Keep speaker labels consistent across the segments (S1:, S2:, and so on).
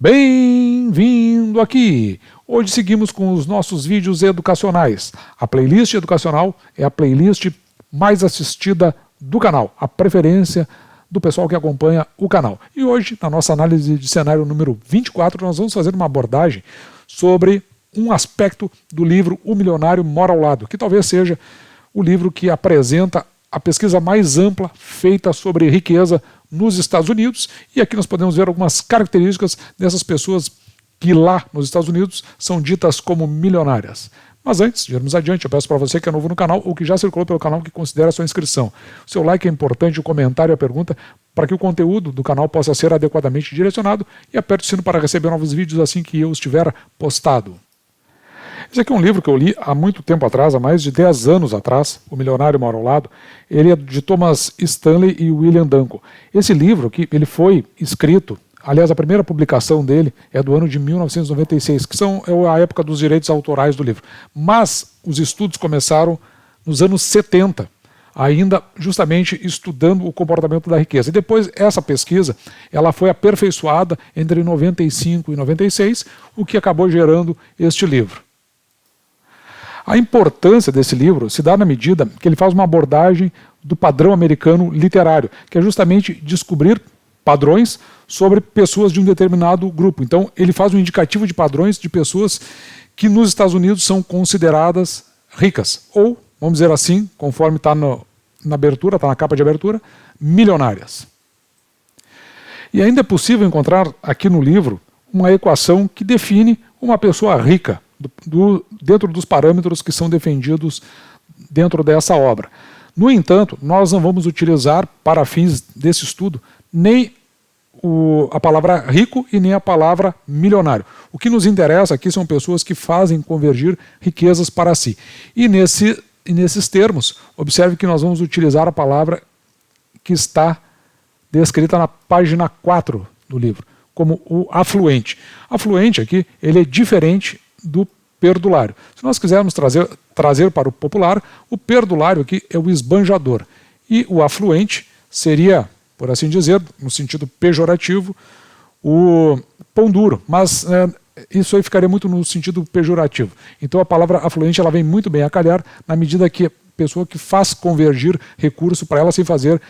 S1: Bem-vindo aqui! Hoje seguimos com os nossos vídeos educacionais. A playlist educacional é a playlist mais assistida do canal, a preferência do pessoal que acompanha o canal. E hoje, na nossa análise de cenário número 24, nós vamos fazer uma abordagem sobre um aspecto do livro O Milionário Mora ao Lado, que talvez seja o livro que apresenta a pesquisa mais ampla feita sobre riqueza nos Estados Unidos, e aqui nós podemos ver algumas características dessas pessoas que lá nos Estados Unidos são ditas como milionárias. Mas antes de irmos adiante, eu peço para você que é novo no canal ou que já circulou pelo canal que considere a sua inscrição. O seu like é importante, o comentário e a pergunta para que o conteúdo do canal possa ser adequadamente direcionado, e aperte o sino para receber novos vídeos assim que eu estiver postado. Esse aqui é um livro que eu li há muito tempo atrás, há mais de 10 anos atrás, O Milionário Mora ao Lado. Ele é de Thomas Stanley e William Danko. Esse livro aqui, ele foi escrito, aliás, a primeira publicação dele é do ano de 1996, que é a época dos direitos autorais do livro. Mas os estudos começaram nos anos 70, ainda justamente estudando o comportamento da riqueza. E depois essa pesquisa ela foi aperfeiçoada entre 95 e 96, o que acabou gerando este livro. A importância desse livro se dá na medida que ele faz uma abordagem do padrão americano literário, que é justamente descobrir padrões sobre pessoas de um determinado grupo. Então ele faz um indicativo de padrões de pessoas que nos Estados Unidos são consideradas ricas, ou, vamos dizer assim, conforme está na abertura, está na capa de abertura, milionárias. E ainda é possível encontrar aqui no livro uma equação que define uma pessoa rica, dentro dos parâmetros que são defendidos dentro dessa obra. No entanto, nós não vamos utilizar para fins desse estudo nem a palavra rico e nem a palavra milionário. O que nos interessa aqui são pessoas que fazem convergir riquezas para si. E nesses termos, observe que nós vamos utilizar a palavra que está descrita na página 4 do livro, como o afluente. Afluente aqui, ele é diferente do perdulário. Se nós quisermos trazer para o popular, o perdulário aqui é o esbanjador. E o afluente seria, por assim dizer, no sentido pejorativo, o pão duro. Mas isso aí ficaria muito no sentido pejorativo. Então a palavra afluente ela vem muito bem a calhar na medida que a pessoa que faz convergir recurso para ela sem fazer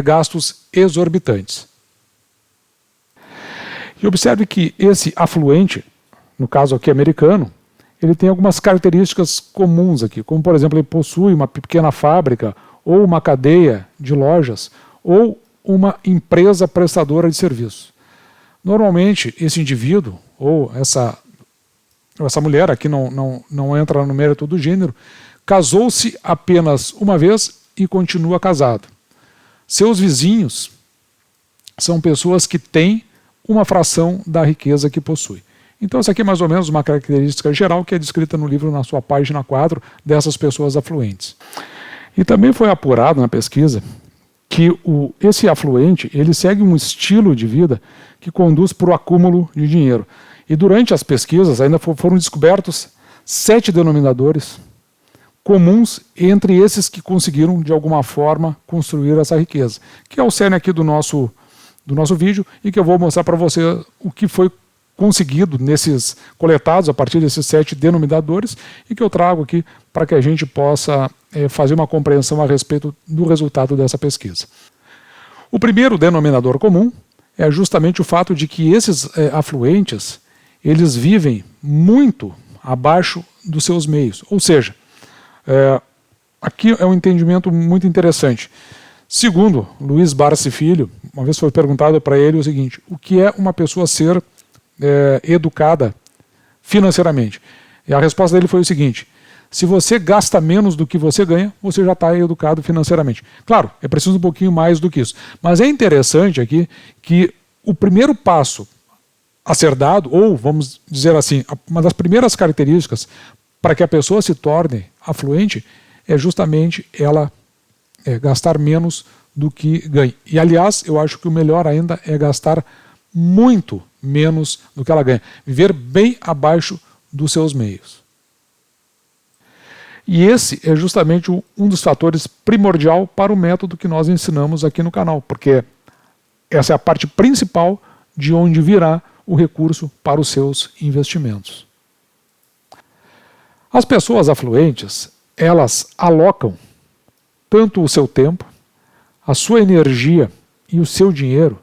S1: gastos exorbitantes. E observe que esse afluente, no caso aqui americano, ele tem algumas características comuns aqui, como por exemplo, ele possui uma pequena fábrica, ou uma cadeia de lojas, ou uma empresa prestadora de serviço. Normalmente, esse indivíduo, ou essa mulher, aqui não entra no mérito do gênero, casou-se apenas uma vez e continua casado. Seus vizinhos são pessoas que têm uma fração da riqueza que possui. Então essa aqui é mais ou menos uma característica geral que é descrita no livro na sua página 4 dessas pessoas afluentes. E também foi apurado na pesquisa que esse afluente ele segue um estilo de vida que conduz para o acúmulo de dinheiro. E durante as pesquisas ainda foram descobertos 7 denominadores comuns entre esses que conseguiram de alguma forma construir essa riqueza, que é o cerne aqui do nosso vídeo e que eu vou mostrar para você o que foi conseguido nesses coletados a partir desses 7 denominadores e que eu trago aqui para que a gente possa fazer uma compreensão a respeito do resultado dessa pesquisa. O primeiro denominador comum é justamente o fato de que esses afluentes eles vivem muito abaixo dos seus meios, ou seja, aqui é um entendimento muito interessante. Segundo Luiz Barsi Filho, uma vez foi perguntado para ele o seguinte: o que é uma pessoa ser educada financeiramente? E a resposta dele foi o seguinte: se você gasta menos do que você ganha, você já está educado financeiramente. Claro, é preciso um pouquinho mais do que isso. Mas é interessante aqui que o primeiro passo a ser dado, ou vamos dizer assim, uma das primeiras características para que a pessoa se torne afluente é justamente ela gastar menos do que ganha. E aliás, eu acho que o melhor ainda é gastar muito menos do que ela ganha. Viver bem abaixo dos seus meios. E esse é justamente um dos fatores primordial para o método que nós ensinamos aqui no canal, porque essa é a parte principal de onde virá o recurso para os seus investimentos. As pessoas afluentes, elas alocam tanto o seu tempo, a sua energia e o seu dinheiro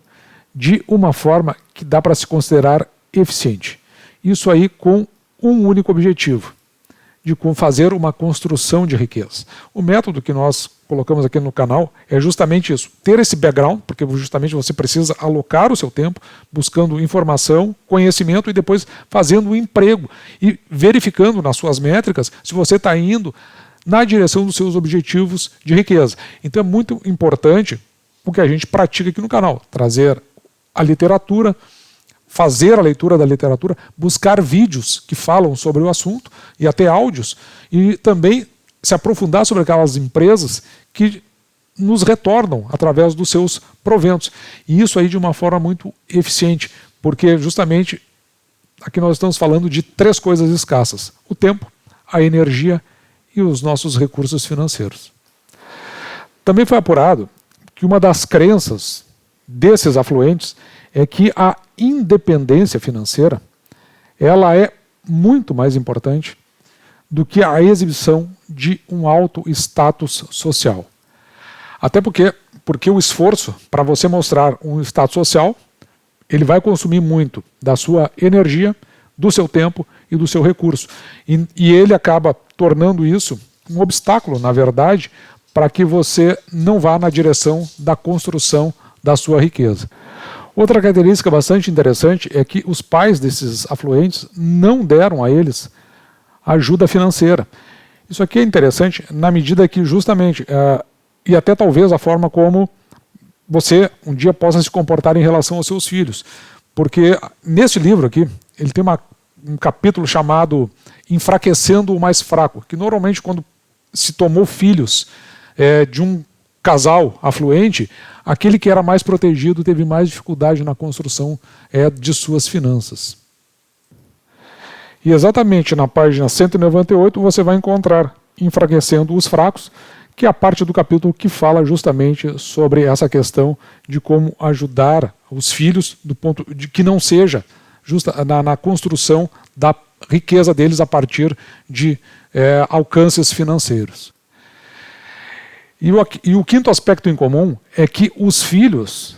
S1: de uma forma que dá para se considerar eficiente. Isso aí com um único objetivo, de fazer uma construção de riqueza. O método que nós colocamos aqui no canal é justamente isso, ter esse background, porque justamente você precisa alocar o seu tempo buscando informação, conhecimento e depois fazendo um emprego e verificando nas suas métricas se você está indo na direção dos seus objetivos de riqueza. Então é muito importante o que a gente pratica aqui no canal, trazer a literatura, fazer a leitura da literatura, buscar vídeos que falam sobre o assunto e até áudios, e também se aprofundar sobre aquelas empresas que nos retornam através dos seus proventos. E isso aí de uma forma muito eficiente, porque justamente aqui nós estamos falando de 3 coisas escassas: o tempo, a energia e os nossos recursos financeiros. Também foi apurado que uma das crenças desses afluentes é que a independência financeira ela é muito mais importante do que a exibição de um alto status social. Até porque o esforço para você mostrar um status social, ele vai consumir muito da sua energia, do seu tempo e do seu recurso. E ele acaba tornando isso um obstáculo, na verdade, para que você não vá na direção da construção da sua riqueza. Outra característica bastante interessante é que os pais desses afluentes não deram a eles ajuda financeira. Isso aqui é interessante na medida que justamente, e até talvez a forma como você um dia possa se comportar em relação aos seus filhos. Porque nesse livro aqui, ele tem um capítulo chamado Enfraquecendo o Mais Fraco, que normalmente quando se tomou filhos de um casal afluente, aquele que era mais protegido teve mais dificuldade na construção de suas finanças. E exatamente na página 198 você vai encontrar Enfraquecendo os Fracos, que é a parte do capítulo que fala justamente sobre essa questão de como ajudar os filhos do ponto de que não seja na construção da riqueza deles a partir de alcances financeiros. E o quinto aspecto em comum é que os filhos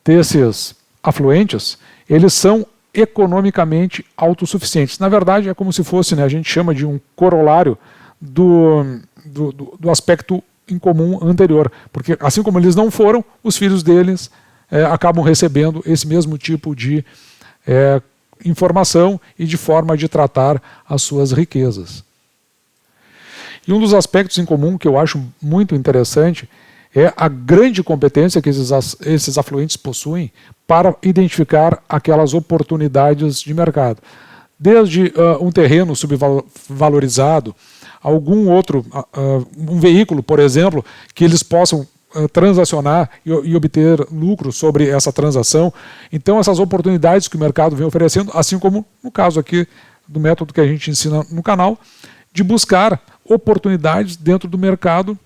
S1: desses afluentes, eles são economicamente autossuficientes. Na verdade, é como se fosse, a gente chama de um corolário do aspecto em comum anterior. Porque assim como eles não foram, os filhos deles acabam recebendo esse mesmo tipo de informação e de forma de tratar as suas riquezas. E um dos aspectos em comum que eu acho muito interessante é a grande competência que esses afluentes possuem para identificar aquelas oportunidades de mercado. Desde um terreno subvalorizado, algum outro, um veículo, por exemplo, que eles possam transacionar e obter lucro sobre essa transação. Então, essas oportunidades que o mercado vem oferecendo, assim como no caso aqui do método que a gente ensina no canal, de buscar oportunidades dentro do mercado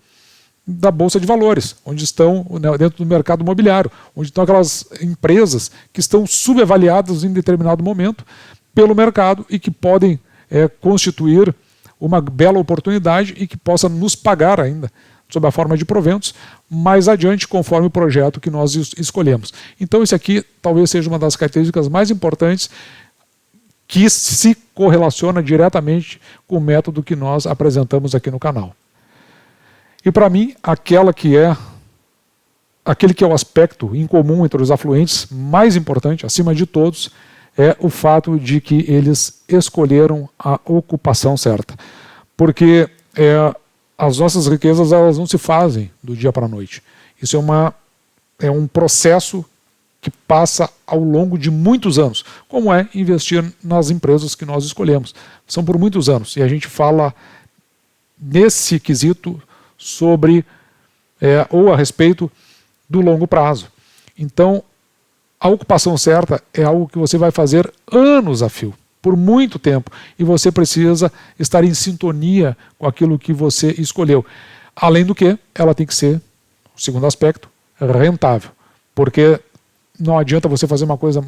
S1: da Bolsa de Valores, onde estão dentro do mercado imobiliário, onde estão aquelas empresas que estão subavaliadas em determinado momento pelo mercado e que podem constituir uma bela oportunidade e que possa nos pagar ainda, sob a forma de proventos, mais adiante, conforme o projeto que nós escolhemos. Então, esse aqui talvez seja uma das características mais importantes que se correlaciona diretamente com o método que nós apresentamos aqui no canal. E para mim, aquele que é o aspecto em comum entre os afluentes mais importante, acima de todos, é o fato de que eles escolheram a ocupação certa. Porque as nossas riquezas elas não se fazem do dia para a noite. Isso é um processo que passa ao longo de muitos anos, como é investir nas empresas que nós escolhemos. São por muitos anos, e a gente fala nesse quesito sobre, ou a respeito do longo prazo. Então, a ocupação certa é algo que você vai fazer anos a fio, por muito tempo, e você precisa estar em sintonia com aquilo que você escolheu. Além do que, ela tem que ser, o segundo aspecto, rentável, porque não adianta você fazer uma coisa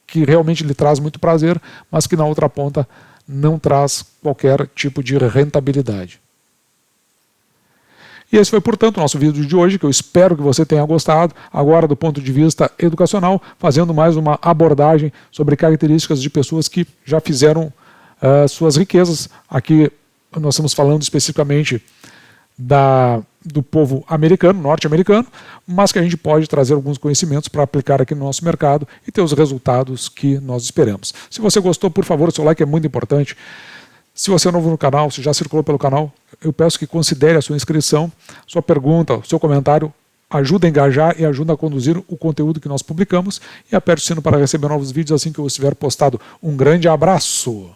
S1: que realmente lhe traz muito prazer, mas que na outra ponta não traz qualquer tipo de rentabilidade. E esse foi, portanto, o nosso vídeo de hoje, que eu espero que você tenha gostado, agora do ponto de vista educacional, fazendo mais uma abordagem sobre características de pessoas que já fizeram suas riquezas. Aqui nós estamos falando especificamente do povo americano, norte-americano, mas que a gente pode trazer alguns conhecimentos para aplicar aqui no nosso mercado e ter os resultados que nós esperamos. Se você gostou, por favor, o seu like é muito importante. Se você é novo no canal, se já circulou pelo canal, eu peço que considere a sua inscrição, sua pergunta, seu comentário ajuda a engajar e ajuda a conduzir o conteúdo que nós publicamos, e aperte o sino para receber novos vídeos assim que eu estiver postado. Um grande abraço!